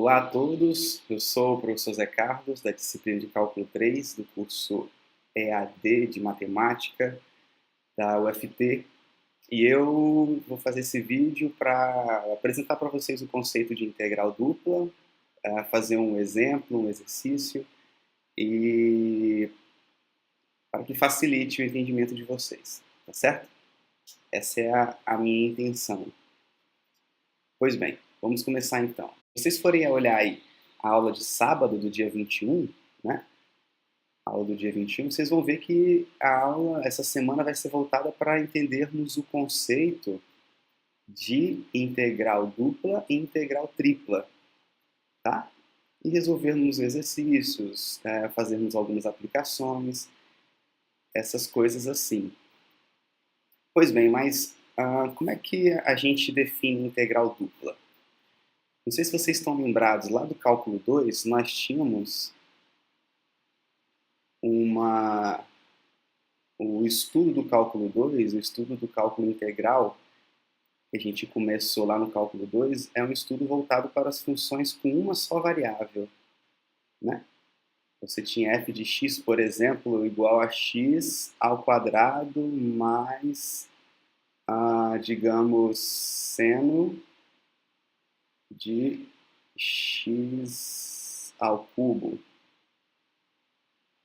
Olá a todos, eu sou o professor Zé Carlos, da disciplina de Cálculo 3, do curso EAD de Matemática da UFT, e eu vou fazer esse vídeo para apresentar para vocês o conceito de integral dupla, fazer um exemplo, um exercício, e para que facilite o entendimento de vocês, tá certo? Essa é a minha intenção. Pois bem, vamos começar então. Se vocês forem olhar aí a aula de sábado do dia 21, né? A aula do dia 21, vocês vão ver que a aula essa semana vai ser voltada para entendermos o conceito de integral dupla e integral tripla, tá? E resolvermos exercícios, fazermos algumas aplicações, essas coisas assim. Pois bem, mas como é que a gente define integral dupla? Não sei se vocês estão lembrados, lá do cálculo 2, nós tínhamos o estudo do cálculo 2, o estudo do cálculo integral, que a gente começou lá no cálculo 2, é um estudo voltado para as funções com uma só variável, né? Você tinha f de x, por exemplo, igual a x ao quadrado mais, digamos, seno de x ao cubo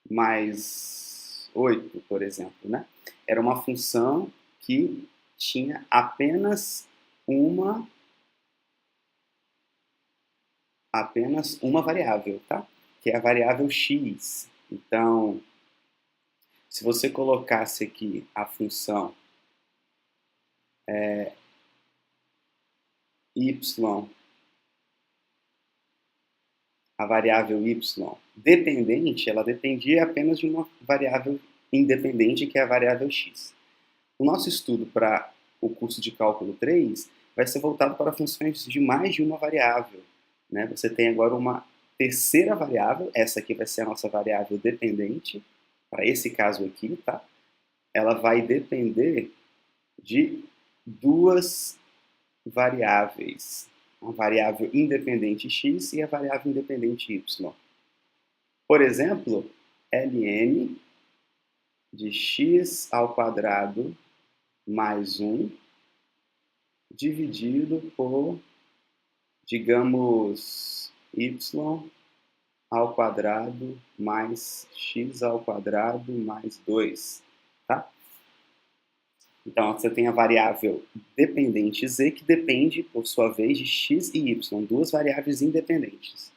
mais 8, por exemplo, né? Era uma função que tinha apenas uma variável, tá? Que é a variável x. Então, se você colocasse aqui a função y, a variável y dependente, ela dependia apenas de uma variável independente, que é a variável x. O nosso estudo para o curso de cálculo 3 vai ser voltado para funções de mais de uma variável, né? Você tem agora uma terceira variável, essa aqui vai ser a nossa variável dependente, para esse caso aqui, tá? Ela vai depender de duas variáveis, a variável independente x e a variável independente y. Por exemplo, ln de x ao quadrado mais 1 dividido por, digamos, y ao quadrado mais x ao quadrado mais 2, tá? Então, você tem a variável dependente z, que depende, por sua vez, de x e y, duas variáveis independentes,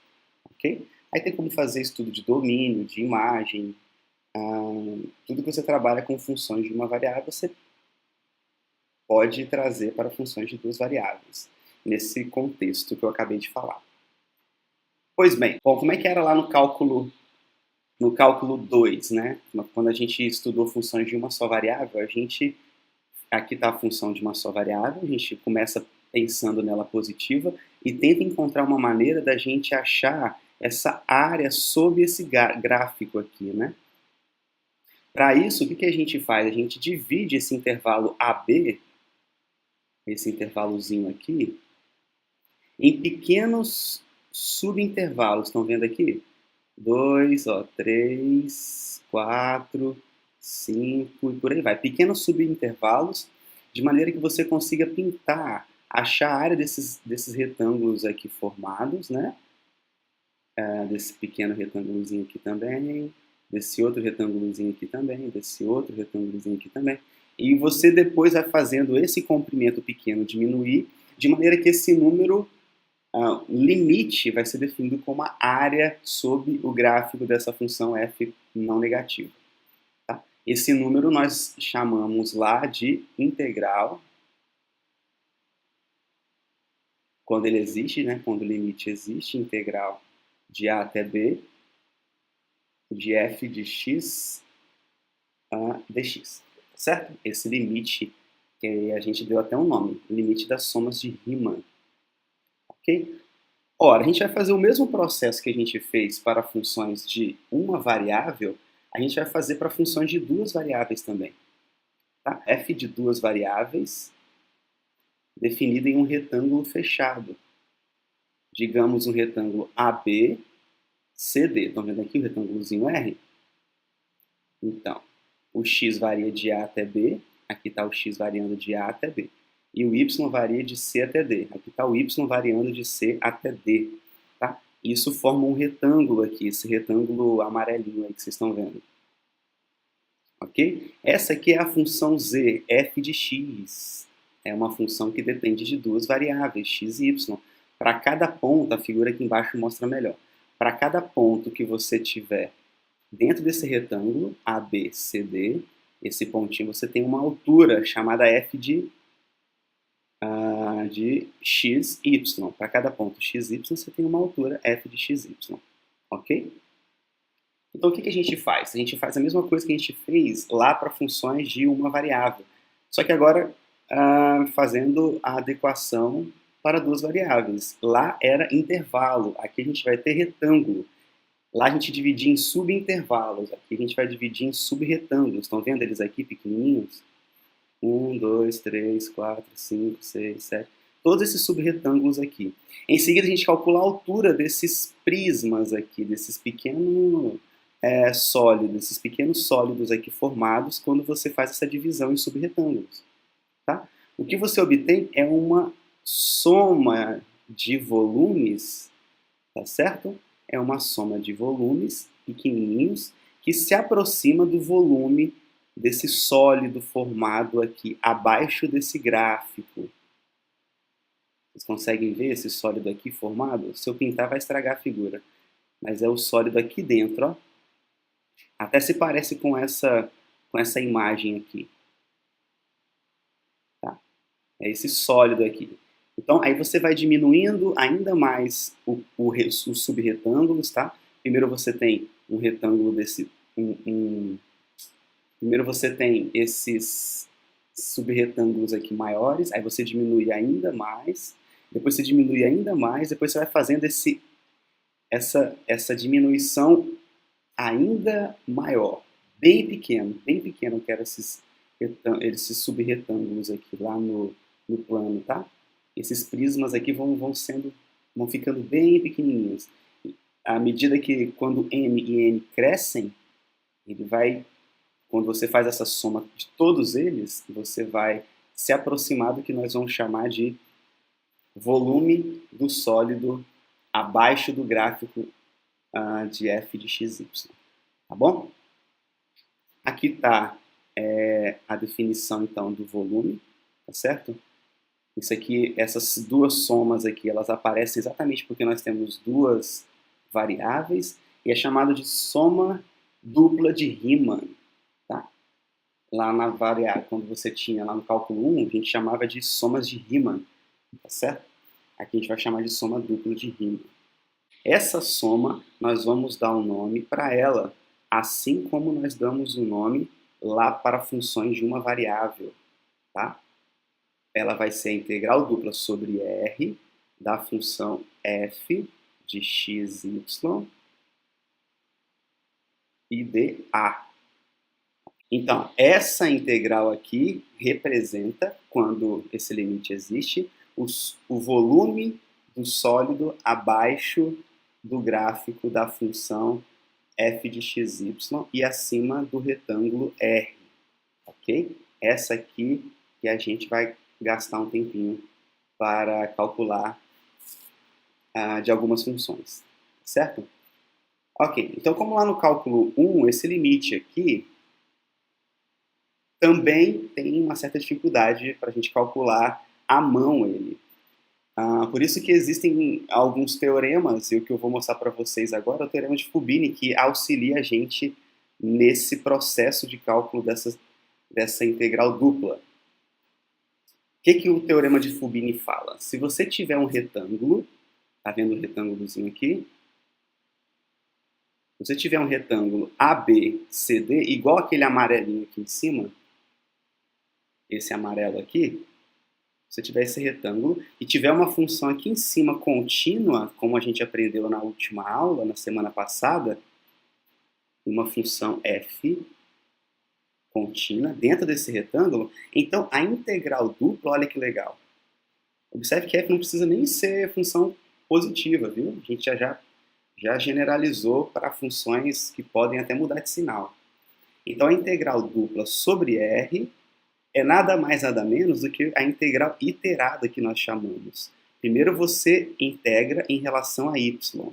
ok? Aí tem como fazer estudo de domínio, de imagem, tudo que você trabalha com funções de uma variável, você pode trazer para funções de duas variáveis, nesse contexto que eu acabei de falar. Pois bem, como é que era lá no cálculo 2, né? Quando a gente estudou funções de uma só variável, aqui está a função de uma só variável, a gente começa pensando nela positiva e tenta encontrar uma maneira da gente achar essa área sob esse gráfico aqui, né? Para isso, o que a gente faz? A gente divide esse intervalo AB, esse intervalozinho aqui, em pequenos subintervalos. Estão vendo aqui? 2, 3, 4, 5 e por aí vai. Pequenos subintervalos, de maneira que você consiga pintar, achar a área desses retângulos aqui formados, né? Desse pequeno retângulozinho aqui também, desse outro retângulozinho aqui também, desse outro retângulozinho aqui também. E você depois vai fazendo esse comprimento pequeno diminuir, de maneira que esse número limite vai ser definido como a área sob o gráfico dessa função f não negativa. Tá? Esse número nós chamamos lá de integral, quando ele existe, né? Quando o limite existe, integral de a até b, de f de x dx. Certo? Esse limite, que a gente deu até um nome, limite das somas de Riemann. Ok? Ora, a gente vai fazer o mesmo processo que a gente fez para funções de uma variável, a gente vai fazer para funções de duas variáveis também. Tá? F de duas variáveis definida em um retângulo fechado. digamos, um retângulo AB, CD. Estão vendo aqui o retângulozinho R? Então, o x varia de A até B, aqui está o x variando de A até B. E o y varia de C até D, aqui está o y variando de C até D. Tá? Isso forma um retângulo aqui, esse retângulo amarelinho aí que vocês estão vendo. Ok? Essa aqui é a função z, f de x. É uma função que depende de duas variáveis, x e y. Para cada ponto, a figura aqui embaixo mostra melhor. Para cada ponto que você tiver dentro desse retângulo, ABCD, esse pontinho, você tem uma altura chamada f de x, y. Para cada ponto x, y, você tem uma altura f de x, y. Ok? Então, o que a gente faz? A gente faz a mesma coisa que a gente fez lá para funções de uma variável. Só que agora fazendo a adequação para duas variáveis. Lá era intervalo, aqui a gente vai ter retângulo. Lá a gente dividia em subintervalos, aqui a gente vai dividir em subretângulos. Estão vendo eles aqui pequenininhos? 1, 2, 3, 4, 5, 6, 7. Todos esses subretângulos aqui. Em seguida a gente calcula a altura desses prismas aqui, desses pequenos sólidos, esses pequenos sólidos aqui formados quando você faz essa divisão em subretângulos. Tá? O que você obtém é uma soma de volumes, tá certo? É uma soma de volumes pequenininhos que se aproxima do volume desse sólido formado aqui abaixo desse gráfico. Vocês conseguem ver esse sólido aqui formado? Se eu pintar vai estragar a figura. Mas é o sólido aqui dentro, ó. Até se parece com essa imagem aqui. Tá? É esse sólido aqui. Então, aí você vai diminuindo ainda mais os subretângulos, tá? Primeiro você tem um retângulo desse... Primeiro você tem esses subretângulos aqui maiores, aí você diminui ainda mais, depois você diminui ainda mais, depois você vai fazendo essa diminuição ainda maior, bem pequeno que eram esses subretângulos aqui lá no plano, tá? Esses prismas aqui vão ficando bem pequenininhos. À medida que quando m e n crescem, quando você faz essa soma de todos eles, você vai se aproximar do que nós vamos chamar de volume do sólido abaixo do gráfico de f de xy. Tá bom? Aqui está a definição, então, do volume, tá certo? Isso aqui, essas duas somas aqui, elas aparecem exatamente porque nós temos duas variáveis e é chamado de soma dupla de Riemann. Tá? Lá na variável, quando você tinha lá no cálculo 1, a gente chamava de somas de Riemann, tá certo? Aqui a gente vai chamar de soma dupla de Riemann. Essa soma, nós vamos dar um nome para ela, assim como nós damos um nome lá para funções de uma variável, tá? Ela vai ser a integral dupla sobre R da função f de x, y e de A. Então, essa integral aqui representa, quando esse limite existe, o volume do sólido abaixo do gráfico da função f de xy e acima do retângulo R. Ok? Essa aqui que a gente vai gastar um tempinho para calcular de algumas funções. Certo? Ok, então como lá no cálculo 1, esse limite aqui também tem uma certa dificuldade para a gente calcular à mão ele. Por isso que existem alguns teoremas, e o que eu vou mostrar para vocês agora é o teorema de Fubini, que auxilia a gente nesse processo de cálculo dessa integral dupla. O que o teorema de Fubini fala? Se você tiver um retângulo, tá vendo o retângulozinho aqui? Se você tiver um retângulo ABCD, igual aquele amarelinho aqui em cima, esse amarelo aqui, se você tiver esse retângulo e tiver uma função aqui em cima contínua, como a gente aprendeu na última aula, na semana passada, uma função f contínua dentro desse retângulo, então a integral dupla, olha que legal. Observe que f não precisa nem ser função positiva, viu? A gente já generalizou para funções que podem até mudar de sinal. Então, a integral dupla sobre R é nada mais nada menos do que a integral iterada que nós chamamos. Primeiro você integra em relação a y.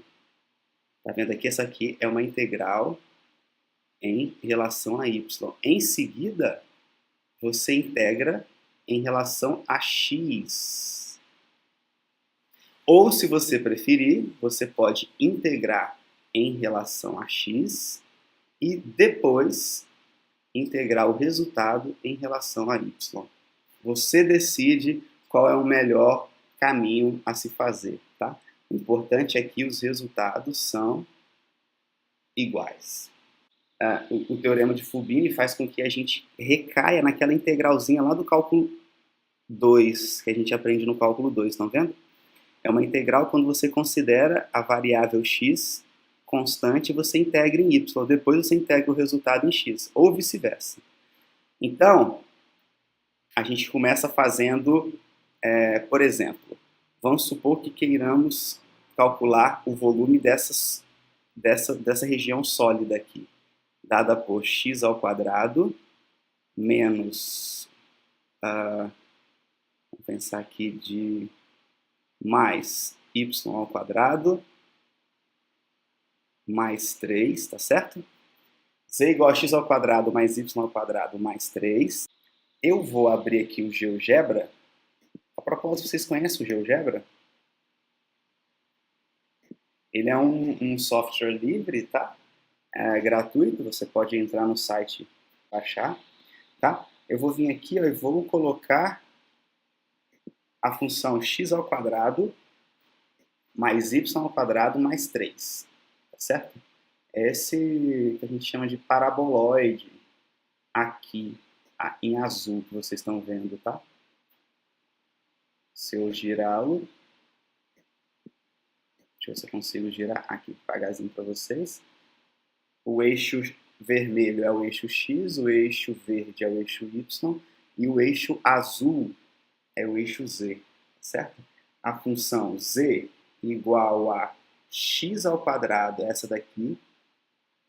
Tá vendo aqui? Essa aqui é uma integral em relação a y. Em seguida, você integra em relação a x. Ou, se você preferir, você pode integrar em relação a x e depois integrar o resultado em relação a y. Você decide qual é o melhor caminho a se fazer, tá? O importante é que os resultados são iguais. O teorema de Fubini faz com que a gente recaia naquela integralzinha lá do cálculo 2, que a gente aprende no cálculo 2, estão vendo? É uma integral quando você considera a variável x constante, você integra em y, depois você integra o resultado em x, ou vice-versa. Então, a gente começa fazendo, por exemplo, vamos supor que queiramos calcular o volume dessa região sólida aqui, dada por x ao quadrado menos, vamos pensar aqui de mais y ao quadrado mais 3, tá certo? Z igual a x ao quadrado mais y ao quadrado mais 3. Eu vou abrir aqui o GeoGebra. A propósito, vocês conhecem o GeoGebra? Ele é um software livre, tá? É gratuito, você pode entrar no site e baixar, tá? Eu vou vir aqui, ó, e vou colocar a função x ao quadrado mais y ao quadrado mais 3, tá certo? É esse que a gente chama de paraboloide aqui, em azul, que vocês estão vendo, tá? Se eu girá-lo, deixa eu ver se eu consigo girar aqui devagarzinho para vocês. O eixo vermelho é o eixo x, o eixo verde é o eixo y e o eixo azul é o eixo z, certo? A função z igual a x ao quadrado, essa daqui,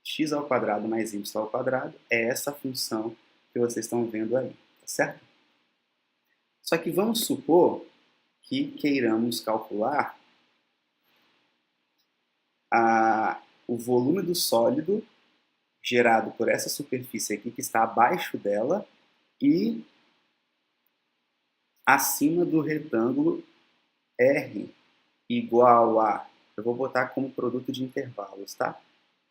x ao quadrado mais y ao quadrado, é essa função que vocês estão vendo aí, tá certo? Só que vamos supor que queiramos calcular o volume do sólido gerado por essa superfície aqui que está abaixo dela e acima do retângulo R igual a, eu vou botar como produto de intervalos, tá?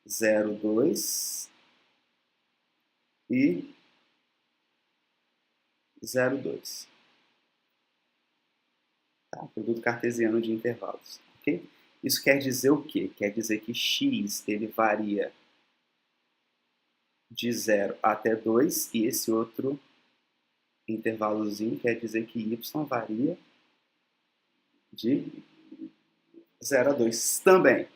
0, 2 e 0, 2. Tá? Produto cartesiano de intervalos, ok? Isso quer dizer o quê? Quer dizer que x ele varia de 0 até 2 e esse outro intervalozinho quer dizer que y varia de 0 a 2 também.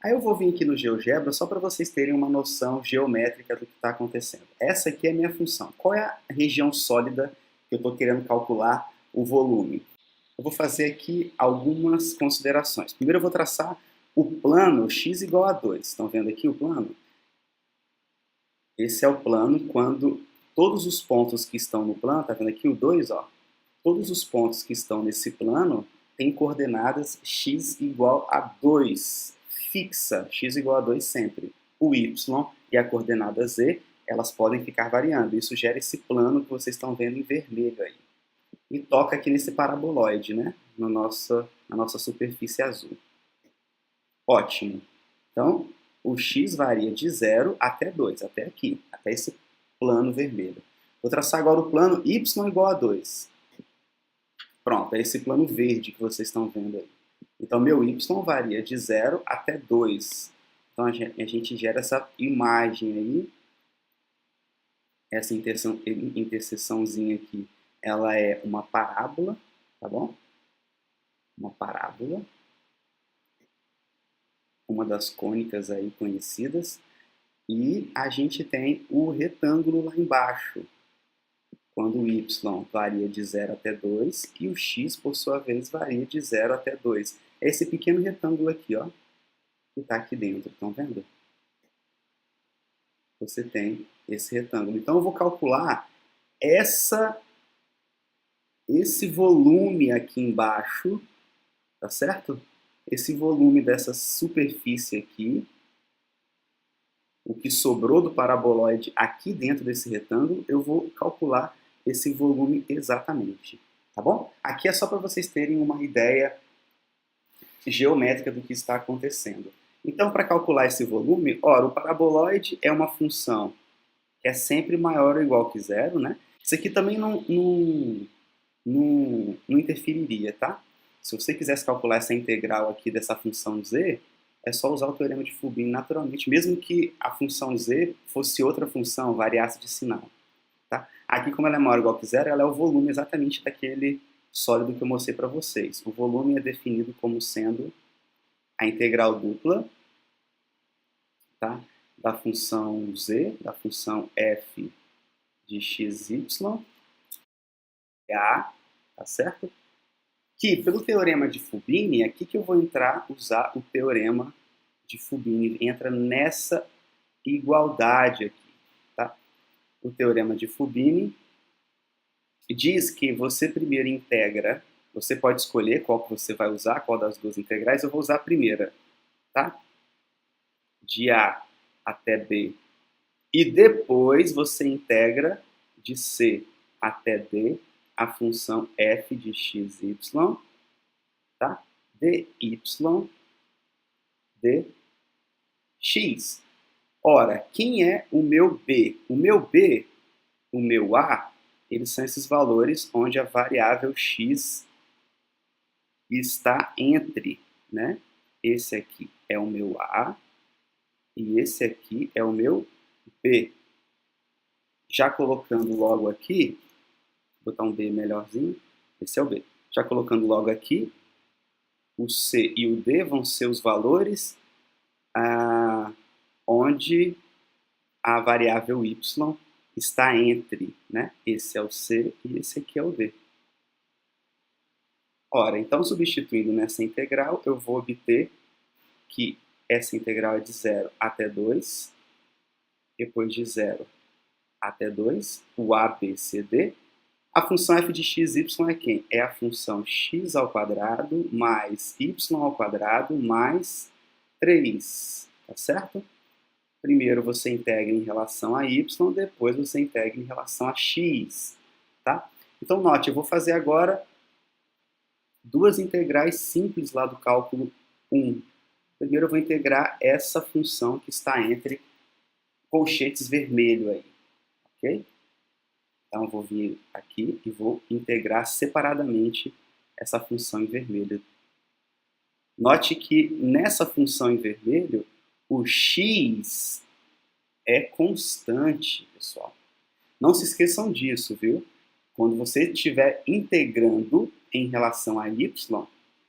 Aí eu vou vir aqui no GeoGebra só para vocês terem uma noção geométrica do que está acontecendo. Essa aqui é a minha função. Qual é a região sólida que eu estou querendo calcular o volume? Eu vou fazer aqui algumas considerações. Primeiro eu vou traçar o plano x igual a 2. Estão vendo aqui o plano? Esse é o plano quando todos os pontos que estão no plano, tá vendo aqui o 2, ó? Todos os pontos que estão nesse plano têm coordenadas x igual a 2. Fixa, x igual a 2 sempre. O y e a coordenada z, elas podem ficar variando. Isso gera esse plano que vocês estão vendo em vermelho aí. E toca aqui nesse paraboloide, né? Na nossa superfície azul. Ótimo. Então, o x varia de 0 até 2, até aqui, até esse plano vermelho. Vou traçar agora o plano y igual a 2. Pronto, é esse plano verde que vocês estão vendo aí. Então, meu y varia de 0 até 2. Então, a gente gera essa imagem aí. Essa interseçãozinha aqui, ela é uma parábola, tá bom? Uma parábola. Uma das cônicas aí conhecidas. E a gente tem o retângulo lá embaixo, quando o y varia de 0 até 2 e o x, por sua vez, varia de 0 até 2. É esse pequeno retângulo aqui, ó, que está aqui dentro, estão vendo? Você tem esse retângulo. Então eu vou calcular esse volume aqui embaixo, tá certo? Esse volume dessa superfície aqui, o que sobrou do paraboloide aqui dentro desse retângulo, eu vou calcular esse volume exatamente, tá bom? Aqui é só para vocês terem uma ideia geométrica do que está acontecendo. Então, para calcular esse volume, ora, o paraboloide é uma função que é sempre maior ou igual que zero, né? Isso aqui também não interferiria, tá? Se você quisesse calcular essa integral aqui dessa função z, é só usar o teorema de Fubini naturalmente, mesmo que a função z fosse outra função, variasse de sinal. Tá? Aqui, como ela é maior ou igual que zero, ela é o volume exatamente daquele sólido que eu mostrei para vocês. O volume é definido como sendo a integral dupla, tá? Da função z, da função f de xy, a, tá certo? Que, pelo teorema de Fubini, é aqui que eu vou usar o teorema de Fubini. Entra nessa igualdade aqui, tá? O teorema de Fubini diz que você primeiro integra, você pode escolher qual que você vai usar, qual das duas integrais. Eu vou usar a primeira, tá? De A até B. E depois você integra de C até D a função f de xy, tá? dy dx. Ora, quem é o meu B? O meu B, o meu A, eles são esses valores onde a variável x está entre, né? Esse aqui é o meu A e esse aqui é o meu B. Já colocando logo aqui, vou botar um B melhorzinho, esse é o B. Já colocando logo aqui, o C e o D vão ser os valores onde a variável y está entre, né? Esse é o C e esse aqui é o D. Ora, então substituindo nessa integral, eu vou obter que essa integral é de 0 até 2, depois de 0 até 2, o A, B, C, D. A função f de x, y é quem? É a função x ao quadrado mais y ao quadrado mais 3, tá certo? Primeiro você integra em relação a y, depois você integra em relação a x, tá? Então note, eu vou fazer agora duas integrais simples lá do cálculo 1. Primeiro eu vou integrar essa função que está entre colchetes vermelho aí, ok? Então eu vou vir aqui e vou integrar separadamente essa função em vermelho. Note que nessa função em vermelho, o x é constante, pessoal. Não se esqueçam disso, viu? Quando você estiver integrando em relação a y,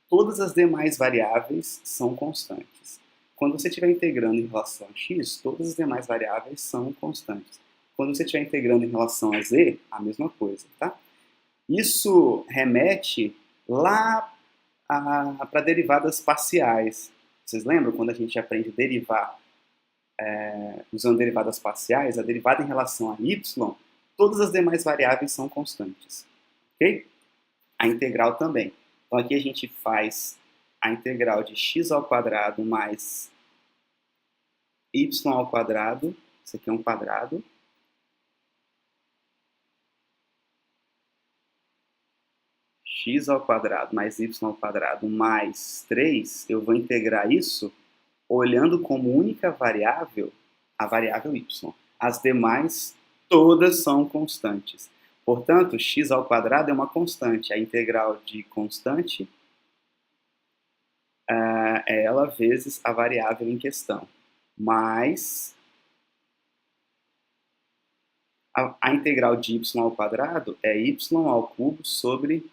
todas as demais variáveis são constantes. Quando você estiver integrando em relação a x, todas as demais variáveis são constantes. Quando você estiver integrando em relação a z, a mesma coisa, tá? Isso remete lá para derivadas parciais. Vocês lembram quando a gente aprende a derivar usando derivadas parciais? A derivada em relação a y, todas as demais variáveis são constantes, ok? A integral também. Então aqui a gente faz a integral de x ao quadrado mais y ao quadrado, isso aqui é um quadrado, x ao quadrado mais y ao quadrado mais 3, eu vou integrar isso olhando como única variável a variável y. As demais todas são constantes. Portanto, x ao quadrado é uma constante. A integral de constante é ela vezes a variável em questão. Mais a integral de y ao quadrado é y ao cubo sobre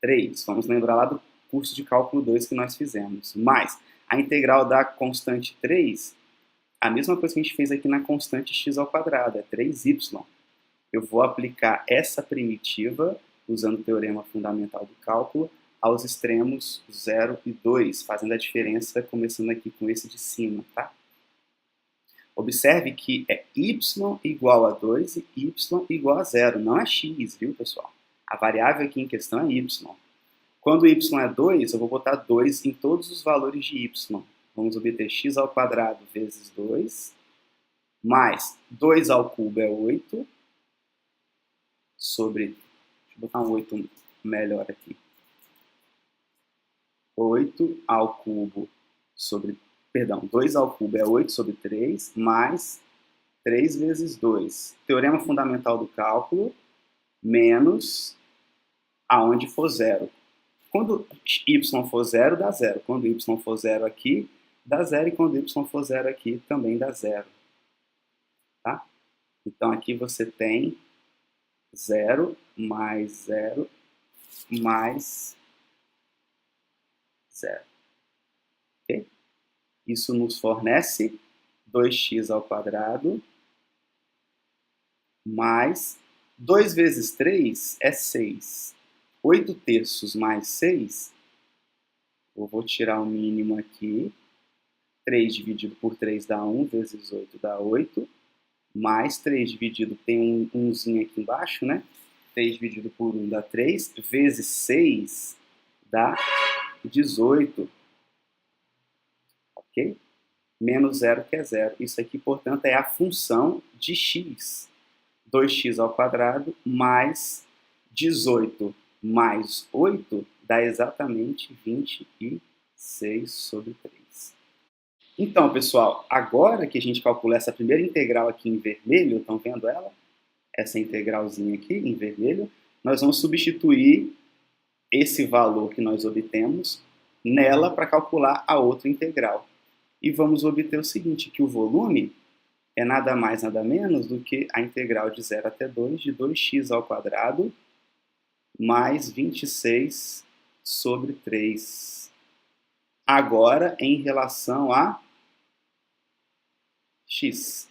3. Vamos lembrar lá do curso de cálculo 2 que nós fizemos. Mais a integral da constante 3, a mesma coisa que a gente fez aqui na constante x ao quadrado, é 3y. Eu vou aplicar essa primitiva, usando o teorema fundamental do cálculo, aos extremos 0 e 2, fazendo a diferença começando aqui com esse de cima, tá? Observe que é y igual a 2 e y igual a 0, não é x, viu, pessoal? A variável aqui em questão é y. Quando y é 2, eu vou botar 2 em todos os valores de y. Vamos obter x ao quadrado vezes 2, mais 2 ao cubo é 8, sobre... Deixa eu botar um 8 melhor aqui. 8 ao cubo sobre... Perdão, 2 ao cubo é 8 sobre 3, mais 3 vezes 2. Teorema fundamental do cálculo, menos aonde for 0. Quando y for 0, dá 0. Quando y for 0 aqui, dá 0. E quando y for 0 aqui, também dá 0. Tá? Então, aqui você tem 0 mais 0 mais 0. Ok? Isso nos fornece 2x ao quadrado mais 2 vezes 3 é 6. 8 terços mais 6, eu vou tirar o mínimo aqui. 3 dividido por 3 dá 1, vezes 8 dá 8. Mais 3 dividido, tem um 1zinho aqui embaixo, né? 3 dividido por 1 dá 3, vezes 6 dá 18. Ok? Menos 0 que é 0. Isso aqui, portanto, é a função de x. 2x ao quadrado mais 18 mais 8 dá exatamente 26 sobre 3. Então, pessoal, agora que a gente calcula essa primeira integral aqui em vermelho, estão vendo ela? Essa integralzinha aqui em vermelho, nós vamos substituir esse valor que nós obtemos nela para calcular a outra integral. E vamos obter o seguinte, que o volume é nada mais, nada menos do que a integral de 0 até 2 de 2x ao quadrado mais 26 sobre 3. Agora, em relação a x.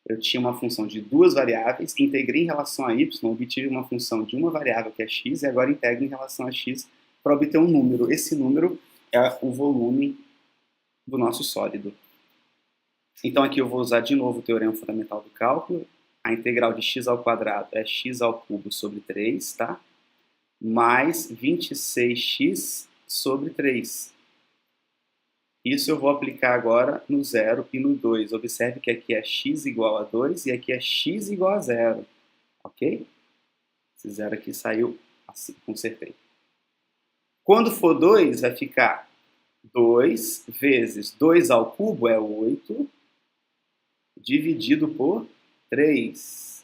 Eu tinha uma função de duas variáveis, integrei em relação a y, obtive uma função de uma variável que é x, e agora integro em relação a x para obter um número. Esse número é o volume do nosso sólido. Então aqui eu vou usar de novo o teorema fundamental do cálculo. A integral de x ao quadrado é x ao cubo sobre 3, tá? Mais 26x sobre 3. Isso eu vou aplicar agora no 0 e no 2. Observe que aqui é x igual a 2 e aqui é x igual a 0. Ok? Esse 0 aqui saiu assim, consertei. Quando for 2, vai ficar 2 vezes 2 ao cubo é 8, dividido por 3.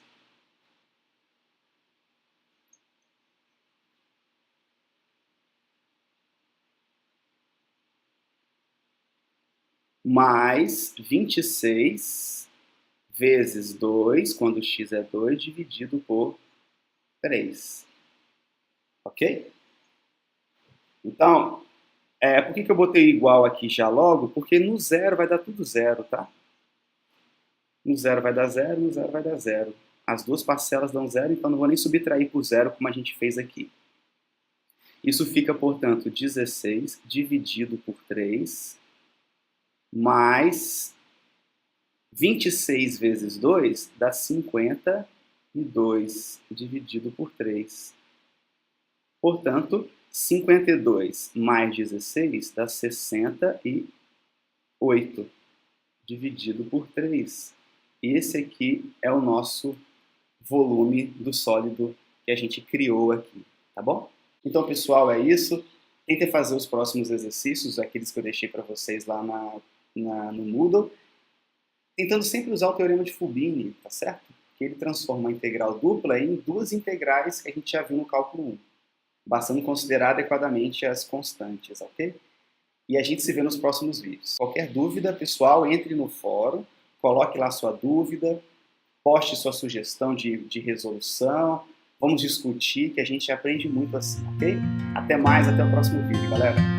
Mais 26 vezes 2, quando x é 2, dividido por 3. Ok? Então, por que eu botei igual aqui já logo? Porque no 0 vai dar tudo 0, tá? No 0 vai dar 0, no 0 vai dar 0. As duas parcelas dão 0, então não vou nem subtrair por 0 como a gente fez aqui. Isso fica, portanto, 16 dividido por 3, mais 26 vezes 2 dá 52 dividido por 3. Portanto, 52 mais 16 dá 68 dividido por 3. Esse aqui é o nosso volume do sólido que a gente criou aqui, tá bom? Então, pessoal, é isso. Tentem fazer os próximos exercícios, aqueles que eu deixei para vocês lá no Moodle, tentando sempre usar o teorema de Fubini, tá certo? Que ele transforma a integral dupla em duas integrais que a gente já viu no cálculo 1, bastando considerar adequadamente as constantes, ok? E a gente se vê nos próximos vídeos. Qualquer dúvida, pessoal, entre no fórum, coloque lá sua dúvida, poste sua sugestão de resolução, vamos discutir, que a gente aprende muito assim, ok? Até mais, até o próximo vídeo, galera!